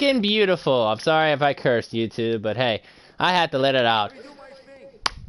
fucking beautiful. I'm sorry if I cursed, YouTube, but hey, I had to let it out.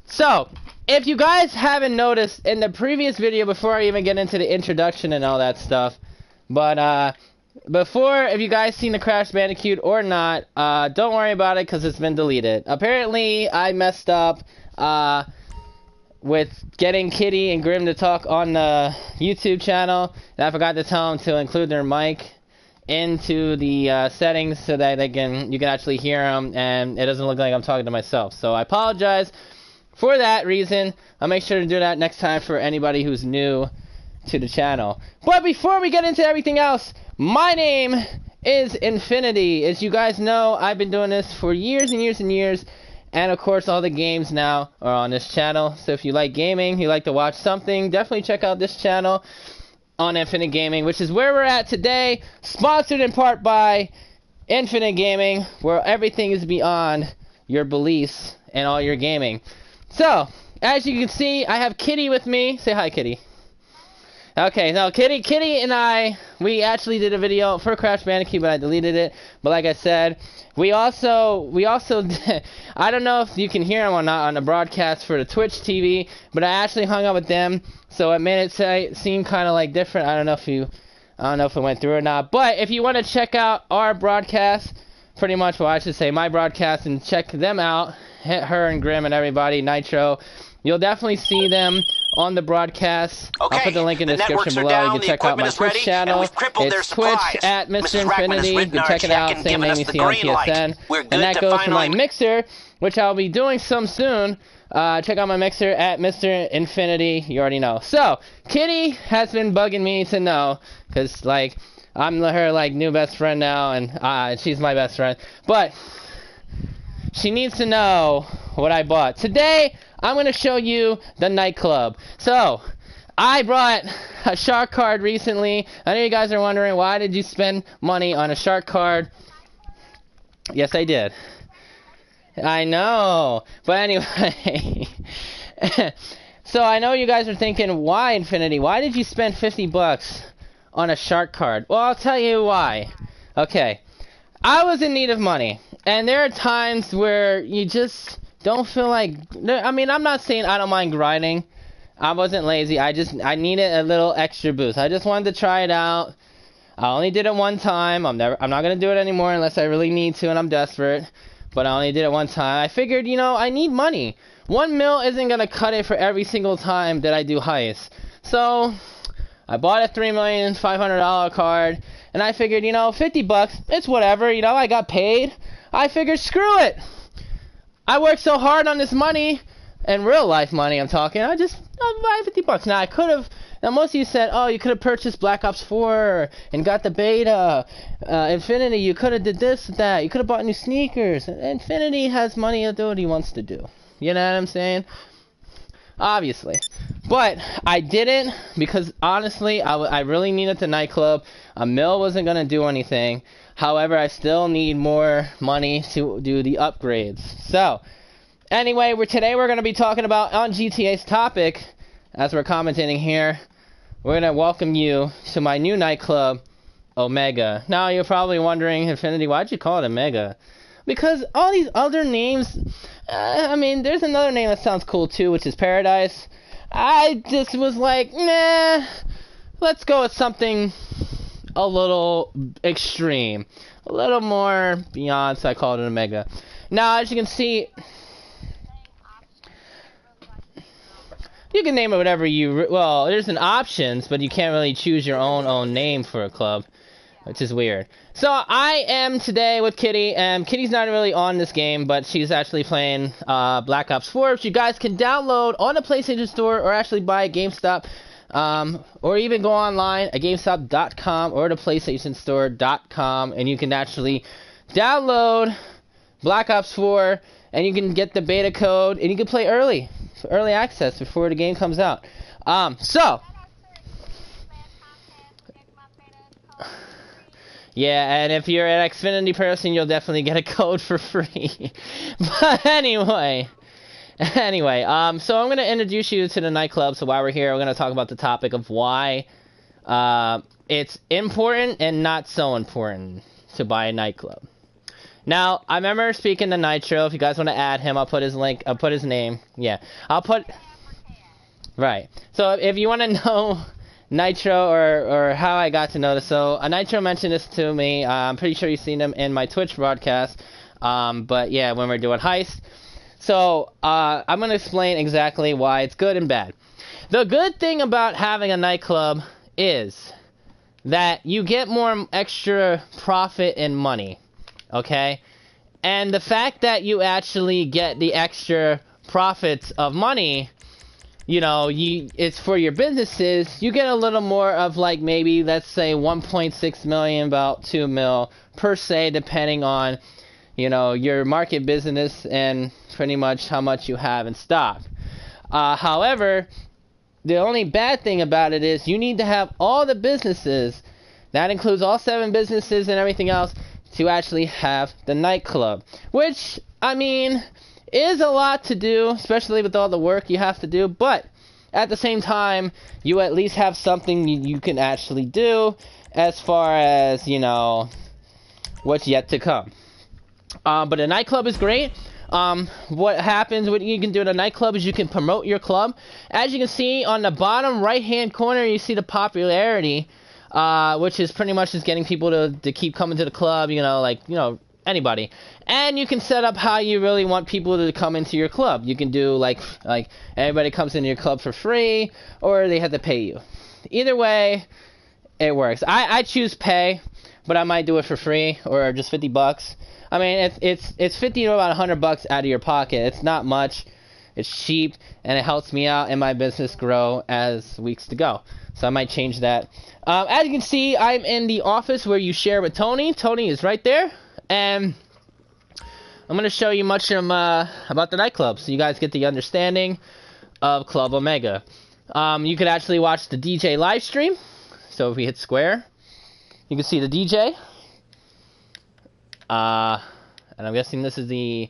So, if you guys haven't noticed in the previous video, before I even get into the introduction and all that stuff, but before, if you guys seen the Crash Bandicoot or not, don't worry about it because it's been deleted. Apparently, I messed up with getting Kitty and Grim to talk on the YouTube channel, and I forgot to tell them to include their mic into the settings so that you can actually hear them, and it doesn't look like I'm talking to myself. So I apologize for that reason. I'll make sure to do that next time for anybody who's new to the channel. But before we get into everything else, my name is Infinity. As you guys know, I've been doing this for years and years and years, and of course all the games now are on this channel. So if you like gaming, you like to watch something, definitely check out this channel on Infinite Gaming, which is where we're at today, sponsored in part by Infinite Gaming, where everything is beyond your beliefs and all your gaming. So, as you can see, I have Kitty with me. Say hi, Kitty. Okay, now Kitty and we actually did a video for Crash Bandicoot, but I deleted it. But like I said, we also I don't know if you can hear them or not on the broadcast for the Twitch TV, but I actually hung out with them, so it made it seem kind of like different. I don't know if it went through or not. But if you want to check out our broadcast, pretty much, well, I should say my broadcast, and check them out, her and Grim and everybody, Nitro, you'll definitely see them on the broadcast. Okay, I'll put the link in the description below. You can check out my Twitch channel. It's Twitch at Mr. Infinity. You can check it out. Same name you see on TSN. And that goes to my Mixer, which I'll be doing some soon. Check out my Mixer at Mr. Infinity. You already know. So, Kitty has been bugging me to know, because, like, I'm her, like, new best friend now, and she's my best friend. But she needs to know what I bought. Today, I'm going to show you the nightclub. So, I brought a shark card recently. I know you guys are wondering, why did you spend money on a shark card? Yes, I did. I know. But anyway. So, I know you guys are thinking, why, Infinity? Why did you spend 50 bucks on a shark card? Well, I'll tell you why. Okay. I was in need of money. And there are times where you just don't feel like, I mean, I'm not saying I don't mind grinding. I wasn't lazy. I needed a little extra boost. I just wanted to try it out. I only did it one time. I'm not going to do it anymore unless I really need to and I'm desperate. But I only did it one time. I figured, I need money. 1 mil isn't going to cut it for every single time that I do heists. So, I bought a $3,500,000 card. And I figured, 50 bucks, it's whatever. I got paid. I figured, screw it. I worked so hard on this money, and real life money I'm talking, I'll buy 50 bucks. Now, now most of you said, oh, you could have purchased Black Ops 4 and got the beta, Infinity, you could have did this, that, you could have bought new sneakers. Infinity has money to do what he wants to do. You know what I'm saying? Obviously. But I didn't, because honestly, I really needed the nightclub. A mil wasn't going to do anything. However, I still need more money to do the upgrades. So, anyway, today we're going to be talking about, on GTA's topic, as we're commentating here, we're going to welcome you to my new nightclub, Omega. Now, you're probably wondering, Infinity, why'd you call it Omega? Because all these other names, I mean, there's another name that sounds cool too, which is Paradise. I just was like, nah, let's go with something a little extreme, a little more beyond, so I called it Omega. Now, as you can see, you can name it whatever well, there's an options, but you can't really choose your own name for a club, which is weird. So, I am today with Kitty, and Kitty's not really on this game, but she's actually playing Black Ops 4, which you guys can download on the PlayStation Store, or actually buy at GameStop. Or even go online at GameStop.com or the PlayStation Store.com, and you can actually download Black Ops 4, and you can get the beta code, and you can play early, for early access before the game comes out. Yeah, and if you're an Xfinity person, you'll definitely get a code for free. But anyway, so I'm going to introduce you to the nightclub. So while we're here, we're going to talk about the topic of why it's important and not so important to buy a nightclub. Now, I remember speaking to Nitro. If you guys want to add him, I'll put his link. I'll put his name. Yeah, I'll put. Right. So if you want to know Nitro or how I got to know this, so Nitro mentioned this to me. I'm pretty sure you've seen him in my Twitch broadcast. But yeah, when we're doing heist. So I'm gonna explain exactly why it's good and bad. The good thing about having a nightclub is that you get more extra profit and money. Okay? And the fact that you actually get the extra profits of money, you know, it's for your businesses, you get a little more of like maybe, let's say 1.6 million, about 2 mil per se, depending on, you know, your market business and pretty much how much you have in stock. However, the only bad thing about it is you need to have all the businesses, that includes all 7 businesses and everything else, to actually have the nightclub, which, I mean, is a lot to do, especially with all the work you have to do, but at the same time, you at least have something you can actually do as far as, you know, what's yet to come. But a nightclub is great. What happens, what you can do at a nightclub is you can promote your club. As you can see on the bottom right hand corner, you see the popularity, which is pretty much just getting people to keep coming to the club, you know, like, you know, anybody. And you can set up how you really want people to come into your club. You can do like everybody comes into your club for free, or they have to pay you. Either way, it works. I choose pay, but I might do it for free or just $50. I mean, it's 50 to about $100 out of your pocket. It's not much. It's cheap, and it helps me out and my business grow as weeks to go. So I might change that. As you can see, I'm in the office where you share with Tony. Tony is right there, and I'm going to show you much about the nightclub, so you guys get the understanding of Club Omega. You could actually watch the DJ live stream. So if we hit square, you can see the DJ. And I'm guessing this is the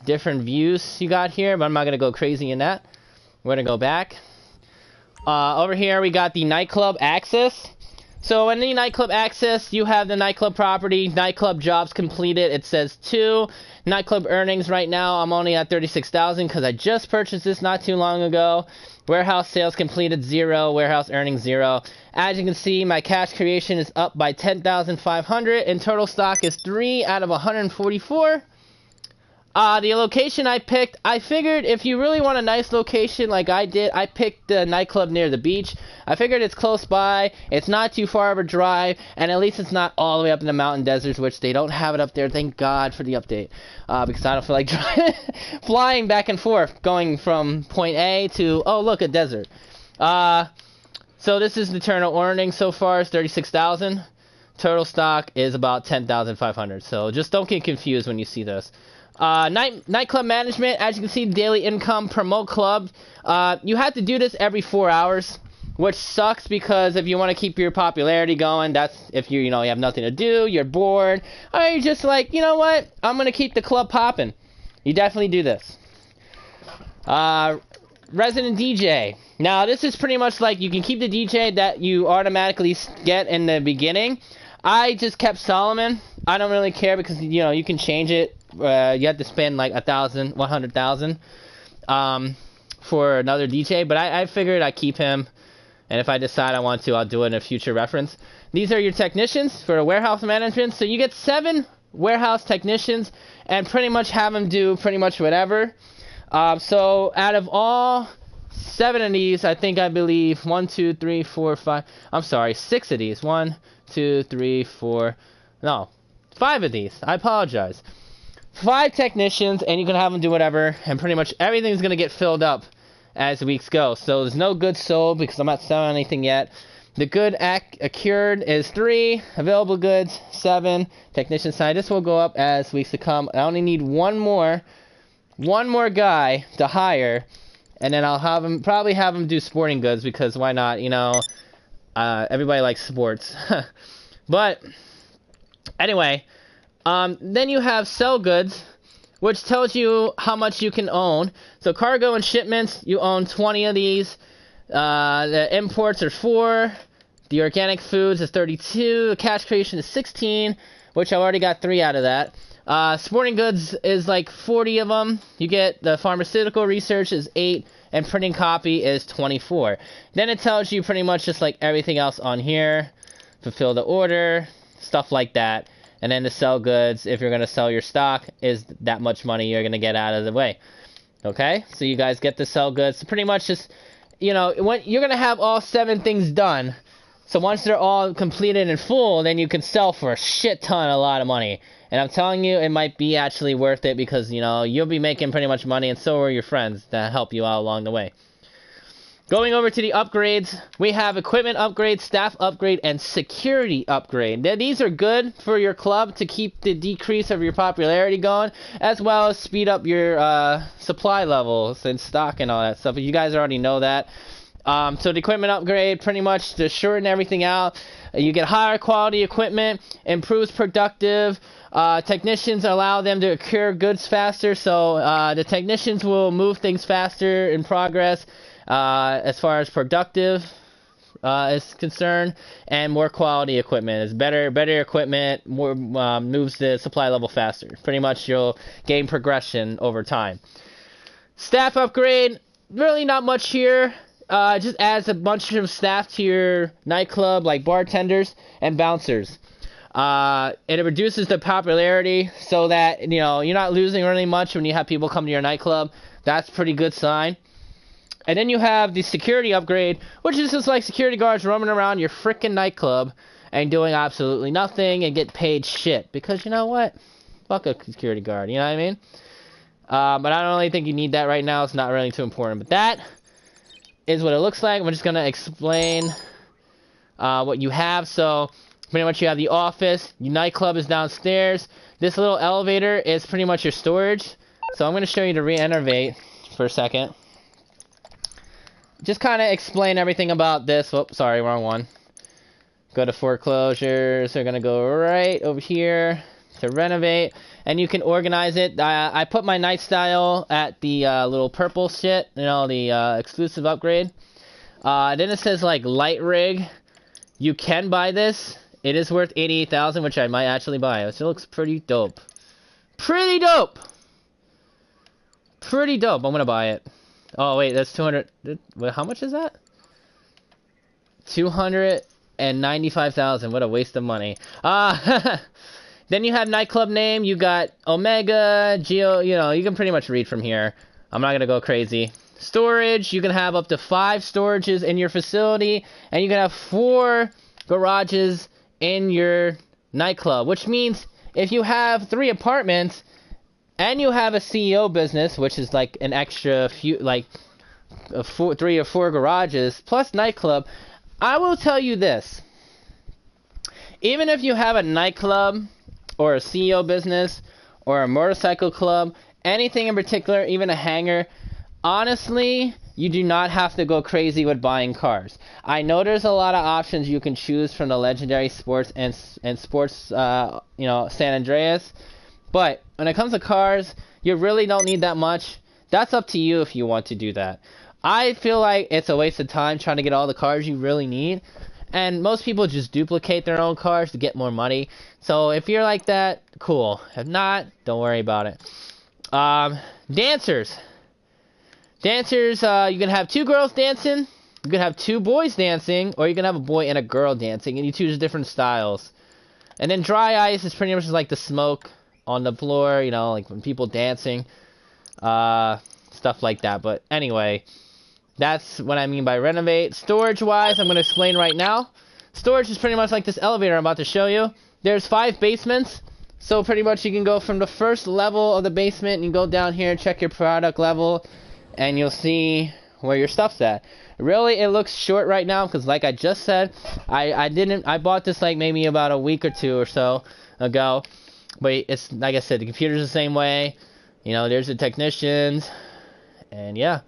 different views you got here, but I'm not going to go crazy in that. We're going to go back. Over here, we got the nightclub access. So in the nightclub access, you have the nightclub property, nightclub jobs completed. It says 2. Nightclub earnings right now, I'm only at 36,000 because I just purchased this not too long ago. Warehouse sales completed 0. Warehouse earnings 0. As you can see, my cash creation is up by 10,500, and total stock is 3 out of 144. The location I picked, I figured if you really want a nice location like I did, I picked the nightclub near the beach. I figured it's close by, it's not too far of a drive, and at least it's not all the way up in the mountain deserts, which they don't have it up there. Thank God for the update, because I don't feel like flying back and forth, going from point A to, oh look, a desert. So this is the internal earnings so far, is 36,000. Total stock is about 10,500, so just don't get confused when you see this. Nightclub management, as you can see, daily income, promote club. You have to do this every 4 hours, which sucks because if you want to keep your popularity going, that's if you know, you have nothing to do, you're bored, or you're just like, you know what, I'm going to keep the club popping. You definitely do this. Resident DJ. Now, this is pretty much like you can keep the DJ that you automatically get in the beginning. I just kept Solomon. I don't really care because, you know, you can change it. You have to spend like 100,000 for another DJ, but I figured I'd keep him, and if I decide I want to, I'll do it in a future reference. These are your technicians for warehouse management, so you get 7 warehouse technicians and pretty much have them do pretty much whatever. So out of all 7 of these, I believe 1, 2, 3, 4, 5. I'm sorry, 6 of these. 1, 2, 3, 4. No, 5 of these. I apologize. 5 technicians, and you can have them do whatever, and pretty much everything's going to get filled up as the weeks go. So there's no goods sold because I'm not selling anything yet. The good accrued is 3. Available goods, 7. Technician side. This will go up as weeks to come. I only need one more guy to hire, and then I'll probably have him do sporting goods because why not? You know, everybody likes sports. But anyway. Then you have sell goods, which tells you how much you can own. So cargo and shipments, you own 20 of these. The imports are 4. The organic foods is 32. The cash creation is 16, which I already got 3 out of that. Sporting goods is like 40 of them. You get the pharmaceutical research is 8, and printing copy is 24. Then it tells you pretty much just like everything else on here. Fulfill the order, stuff like that. And then the sell goods, if you're going to sell your stock, is that much money you're going to get out of the way. Okay? So you guys get the sell goods. So pretty much just, you know, when you're going to have all 7 things done. So once they're all completed and full, then you can sell for a shit ton, a lot of money. And I'm telling you, it might be actually worth it because, you know, you'll be making pretty much money, and so are your friends that help you out along the way. Going over to the upgrades, we have equipment upgrade, staff upgrade, and security upgrade. Now, these are good for your club to keep the decrease of your popularity going, as well as speed up your supply levels and stock and all that stuff. You guys already know that. So the equipment upgrade, pretty much to shorten everything out. You get higher quality equipment, improves productive. Technicians allow them to cure goods faster, so the technicians will move things faster in progress as far as productive is concerned, and more quality equipment. It's better equipment, more moves the supply level faster. Pretty much you'll gain progression over time. Staff upgrade, really not much here. Just adds a bunch of staff to your nightclub, like bartenders and bouncers. It reduces the popularity so that, you know, you're not losing really much when you have people come to your nightclub. That's a pretty good sign. And then you have the security upgrade, which is just like security guards roaming around your freaking nightclub and doing absolutely nothing and get paid shit. Because you know what? Fuck a security guard, you know what I mean? But I don't really think you need that right now. It's not really too important. But that is what it looks like. I'm just going to explain what you have. So pretty much you have the office. Your nightclub is downstairs. This little elevator is pretty much your storage. So I'm going to show you to re-innovate for a second. Just kind of explain everything about this. Whoops, sorry, wrong one. Go to foreclosures. They're going to go right over here to renovate. And you can organize it. I put my night style at the little purple shit. You know, the exclusive upgrade. Then it says like light rig. You can buy this. It is worth $88,000, which I might actually buy. It looks pretty dope. Pretty dope! Pretty dope. I'm going to buy it. Oh, wait, that's 200. Wait, how much is that? 295,000. What a waste of money. Then you have nightclub name. You got Omega, Geo. You know, you can pretty much read from here. I'm not going to go crazy. Storage. You can have up to 5 storages in your facility. And you can have 4 garages in your nightclub. Which means if you have 3 apartments and you have a CEO business, which is like an extra few, like 3 or 4 garages plus nightclub, I will tell you this. Even if you have a nightclub or a CEO business or a motorcycle club, anything in particular, even a hangar, honestly, you do not have to go crazy with buying cars. I know there's a lot of options you can choose from the Legendary Sports and Sports, you know, San Andreas. But when it comes to cars, you really don't need that much. That's up to you if you want to do that. I feel like it's a waste of time trying to get all the cars you really need. And most people just duplicate their own cars to get more money. So if you're like that, cool. If not, don't worry about it. Dancers. Dancers, you can have 2 girls dancing. You can have 2 boys dancing. Or you can have a boy and a girl dancing. And you choose different styles. And then dry ice is pretty much just like the smoke on the floor, you know, like when people dancing, stuff like that. But anyway, that's what I mean by renovate. Storage wise, I'm going to explain right now. Storage is pretty much like this elevator I'm about to show you. There's 5 basements, so pretty much you can go from the first level of the basement and you go down here, check your product level, and you'll see where your stuff's at. Really, it looks short right now because, like I just said, I bought this like maybe about a week or 2 or so ago. But it's, like I said, the computer's the same way. You know, there's the technicians. And yeah.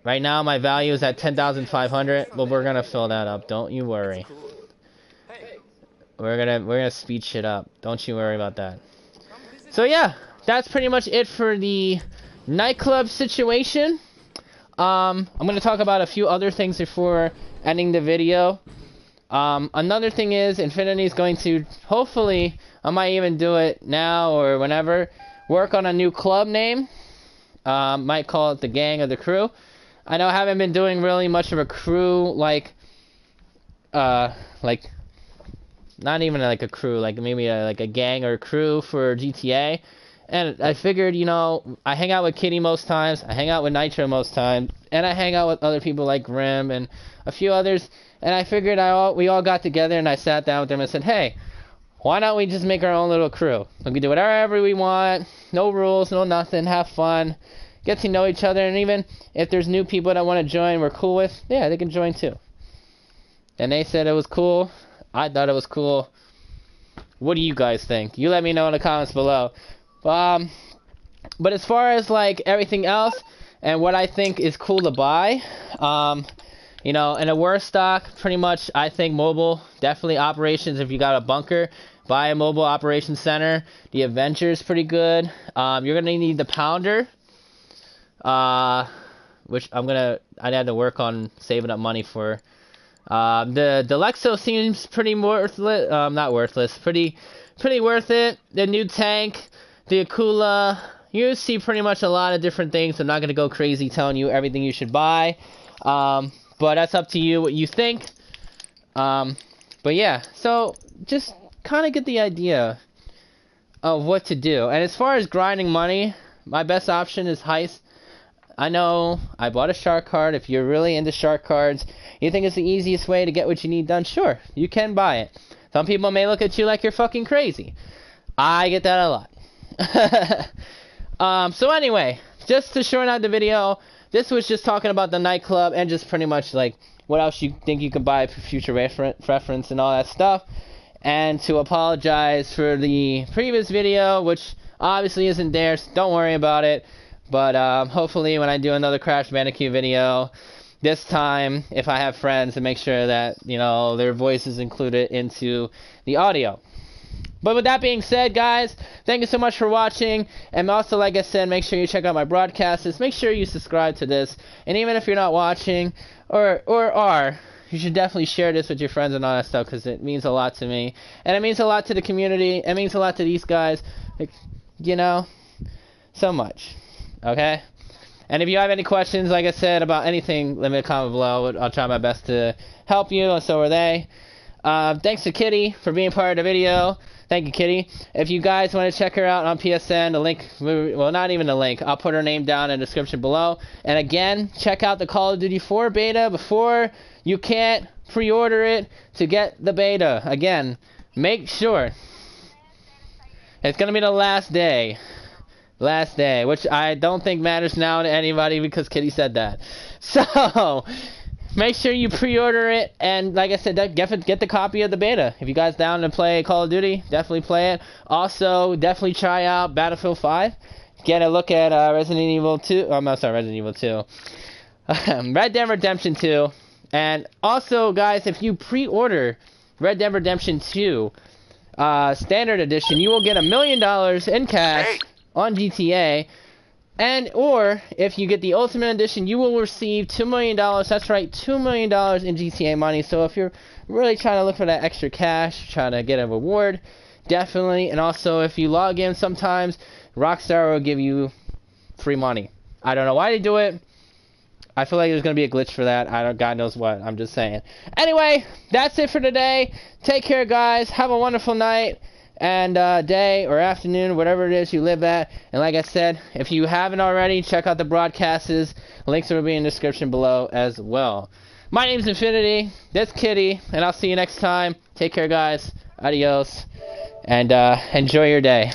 Right now, my value is at 10,500. But we're going to fill that up. Don't you worry. We're gonna speed shit up. Don't you worry about that. So yeah, that's pretty much it for the nightclub situation. I'm going to talk about a few other things before ending the video. Another thing is, Infinity's going to, hopefully, I might even do it now or whenever, work on a new club name. Might call it the Gang or the Crew. I know I haven't been doing really much of a crew, like, not even like a crew, like maybe like a gang or a crew for GTA. And I figured, you know, I hang out with Kittie most times, I hang out with Nitro most times, and I hang out with other people like Grim and a few others. And I figured we all got together and I sat down with them and said, hey, why don't we just make our own little crew? We can do whatever we want, no rules, no nothing, have fun, get to know each other, and even if there's new people that want to join we're cool with, yeah, they can join too. And they said it was cool. I thought it was cool. What do you guys think? You let me know in the comments below. But as far as like everything else and what I think is cool to buy, you know, in a war stock, pretty much I think mobile, definitely operations. If you got a bunker, buy a mobile operations center. The Avenger's pretty good. You're gonna need the Pounder, which I had to work on saving up money for. The Lexo seems pretty worthless. Not worthless. Pretty worth it. The new tank, the Akula. You see pretty much a lot of different things. I'm not gonna go crazy telling you everything you should buy. But that's up to you what you think. But yeah, so just kind of get the idea of what to do. And as far as grinding money, my best option is Heist. I know I bought a shark card. If you're really into shark cards, you think it's the easiest way to get what you need done, sure, you can buy it. Some people may look at you like you're fucking crazy. I get that a lot. So anyway, just to shorten out the video, this was just talking about the nightclub and just pretty much like what else you think you can buy for future reference and all that stuff. And to apologize for the previous video, which obviously isn't there, so don't worry about it. But hopefully when I do another Crash Bandicoot video, this time, if I have friends, to make sure that, you know, their voice is included into the audio. But with that being said, guys, thank you so much for watching. And also, like I said, make sure you check out my broadcasts. Make sure you subscribe to this. And even if you're not watching or are, you should definitely share this with your friends and all that stuff, because it means a lot to me. And it means a lot to the community. It means a lot to these guys. Like, you know, so much. Okay? And if you have any questions, like I said, about anything, leave me a comment below. I'll try my best to help you, and so are they. Thanks to Kittie for being part of the video. Thank you, Kittie. If you guys want to check her out on PSN, the link, well, not even the link, I'll put her name down in the description below. And again, check out the Call of Duty 4 beta before you can't pre-order it to get the beta. Again, make sure. It's going to be the last day. Last day, which I don't think matters now to anybody because Kittie said that. So, make sure you pre-order it, and like I said, get the copy of the beta. If you guys down to play Call of Duty, definitely play it. Also, definitely try out Battlefield 5. Get a look at Resident Evil 2. Oh, no, sorry, Resident Evil 2. Red Dead Redemption 2. And also, guys, if you pre-order Red Dead Redemption 2 Standard Edition, you will get $1 million in cash on GTA. And or if you get the Ultimate Edition, you will receive $2 million. That's right, $2 million in GTA money. So if you're really trying to look for that extra cash, trying to get a reward, definitely. And also, if you log in sometimes, Rockstar will give you free money. I don't know why they do it. I feel like there's going to be a glitch for that. God knows what. I'm just saying. Anyway, that's it for today. Take care, guys. Have a wonderful night and day or afternoon, whatever it is you live at. And like I said, if you haven't already, check out the broadcasts. Links will be in the description below as well. My name's Infinity. That's Kittie, and I'll see you next time. Take care, guys. Adios, and enjoy your day.